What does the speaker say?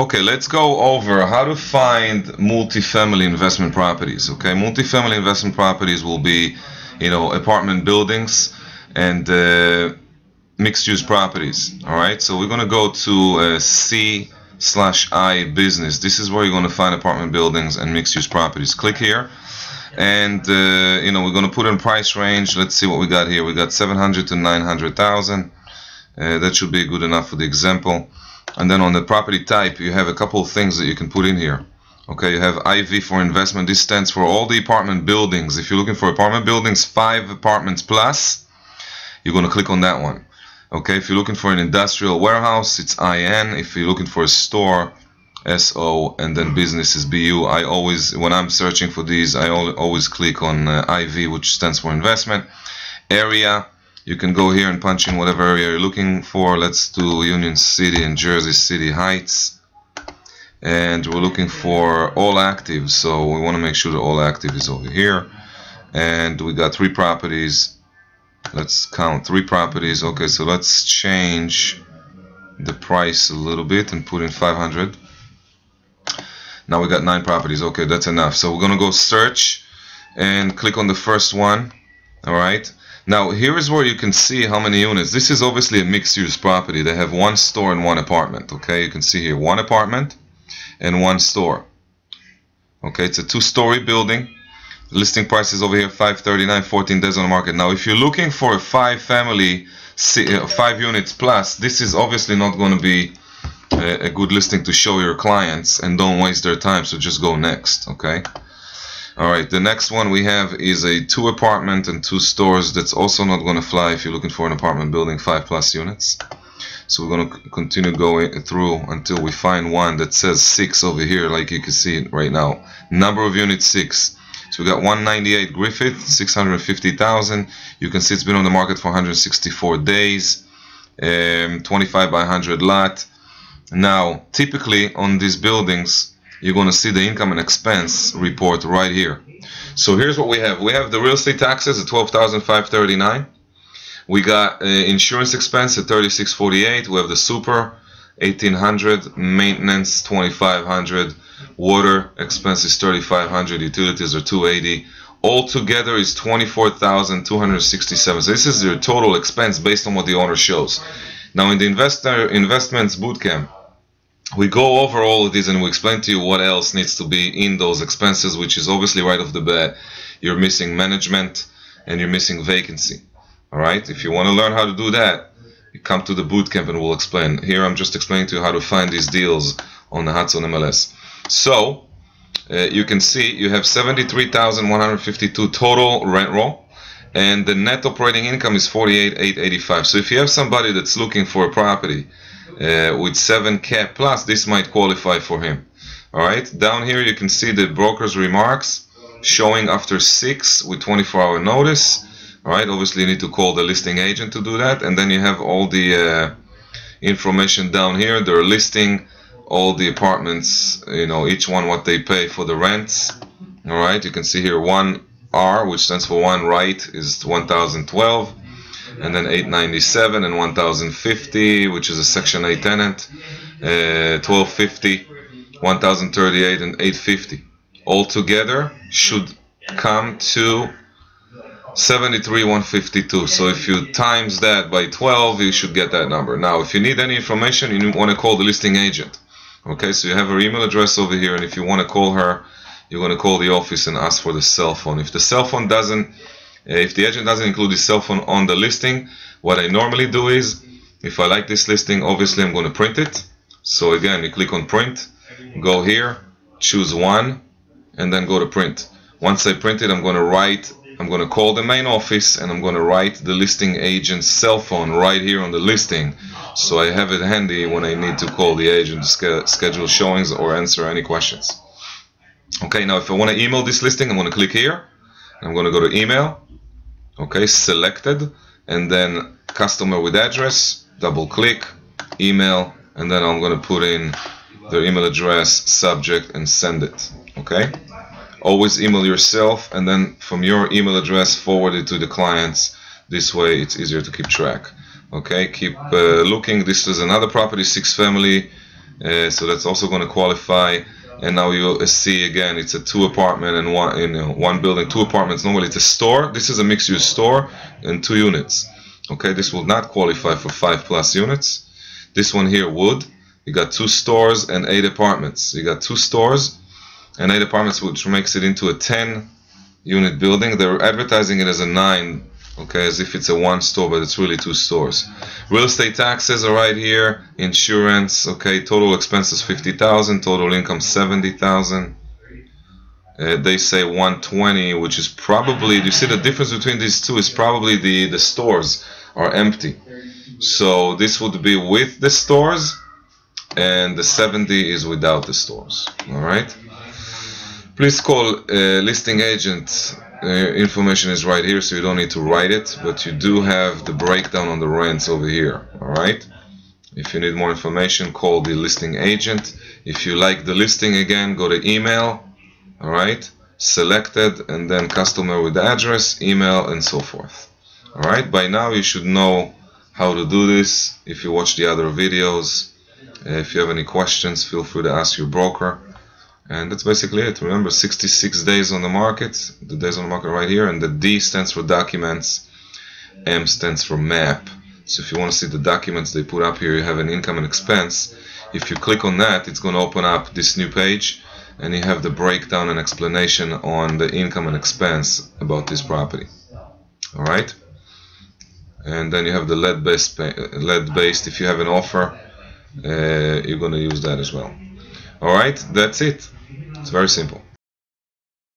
Okay, let's go over how to find multifamily investment properties. Okay, multifamily investment properties will be, apartment buildings and mixed-use properties. All right, so we're going to go to C/I business. This is where you're going to find apartment buildings and mixed-use properties. Click here, and we're going to put in price range. Let's see what we got here. We got 700 to 900,000. That should be good enough for the example. And then on the property type, you have a couple of things that you can put in here. Okay, you have IV for investment. This stands for all the apartment buildings. If you're looking for apartment buildings, 5 apartments plus, you're going to click on that one. Okay, if you're looking for an industrial warehouse, it's IN. If you're looking for a store, SO, and then business is BU. I always, when I'm searching for these, I always click on IV, which stands for investment. Area, you can go here and punch in whatever area you're looking for. Let's do Union City and Jersey City Heights. And we're looking for all active, so we want to make sure that all active is over here. And we got 3 properties. Let's count 3 properties. Okay, so let's change the price a little bit and put in 500. Now we got 9 properties. Okay, that's enough. So we're gonna go search and click on the first one. All right. Now here is where you can see how many units. This is obviously a mixed-use property. They have 1 store and 1 apartment. Okay, you can see here 1 apartment and 1 store. Okay, it's a 2-story building. Listing price is over here 539, 14 days on the market. Now if you're looking for a 5 units plus, this is obviously not going to be a good listing to show your clients, and don't waste their time, so just go next. Okay. Alright, the next one we have is a 2 apartment and 2 stores. That's also not going to fly if you're looking for an apartment building 5+ units. So we're going to continue going through until we find one that says 6 over here, like you can see it right now. Number of units 6. So we got 198 Griffith, 650,000. You can see it's been on the market for 164 days. 25 by 100 lot. Now, typically on these buildings, you're going to see the income and expense report right here. So here's what we have. We have the real estate taxes at $12,539. We got insurance expense at $36.48. We have the super $1,800, maintenance $2,500, water expenses $3,500, utilities are $280. All together is $24,267. So this is your total expense based on what the owner shows. Now in the investments bootcamp, we go over all of these and we explain to you what else needs to be in those expenses, which is obviously right off the bat, you're missing management and you're missing vacancy. Alright, if you want to learn how to do that, you come to the bootcamp and we'll explain. Here I'm just explaining to you how to find these deals on the Hudson MLS. So, you can see you have 73,152 total rent roll, and the net operating income is 48,885. So if you have somebody that's looking for a property with 7 cap plus, this might qualify for him. Alright, down here you can see the broker's remarks showing after 6 with 24-hour notice. Alright, obviously you need to call the listing agent to do that, and then you have all the information down here. They're listing all the apartments, each one what they pay for the rents. Alright, you can see here 1R, which stands for 1 right, is 1,012. And then 897 and 1050, which is a Section 8 tenant, 1250, 1038 and 850. All together should come to 73,152. So if you times that by 12, you should get that number. Now, if you need any information, you want to call the listing agent. Okay, so you have her email address over here, and if you want to call her, you're going to call the office and ask for the cell phone. If the cell phone doesn't, if the agent doesn't include his cell phone on the listing, what I normally do is, if I like this listing, obviously I'm going to print it. So again, you click on print, go here, choose one, and then go to print. Once I print it, I'm going to call the main office, and I'm going to write the listing agent's cell phone right here on the listing, so I have it handy when I need to call the agent to schedule showings or answer any questions. Okay, now if I want to email this listing, I'm going to click here. I'm going to go to email. Okay, selected, and then customer with address, double click, email, and then I'm going to put in their email address, subject, and send it. Okay, always email yourself, and then from your email address forward it to the clients. This way it's easier to keep track. Okay, keep looking. This is another property, 6 family, so that's also going to qualify. And now you see again, it's a 2 apartment and one building, 2 apartments. Normally it's a store. This is a mixed-use store and 2 units. Okay, this will not qualify for 5+ units. This one here would. You got 2 stores and 8 apartments. You got 2 stores and 8 apartments, which makes it into a 10-unit building. They're advertising it as a 9, okay, as if it's a 1 store, but it's really 2 stores. Real estate taxes are right here. Insurance, okay, total expenses $50,000, total income $70,000. They say 120, which is probably, you see the difference between these two is probably the stores are empty. So this would be with the stores, and the 70 is without the stores. All right. Please call listing agent. Information is right here, so you don't need to write it, but you do have the breakdown on the rents over here. All right. If you need more information, call the listing agent. If you like the listing, again, go to email. All right. Selected, and then customer with the address, email, and so forth. All right. By now you should know how to do this. If you watch the other videos, if you have any questions, feel free to ask your broker. And that's basically it. Remember, 66 days on the market. The days on the market right here. And the D stands for documents. M stands for map. So if you want to see the documents they put up here, you have an income and expense. If you click on that, it's going to open up this new page. And you have the breakdown and explanation on the income and expense about this property. Alright? And then you have the lead-based. If you have an offer, you're going to use that as well. Alright, that's it. It's very simple.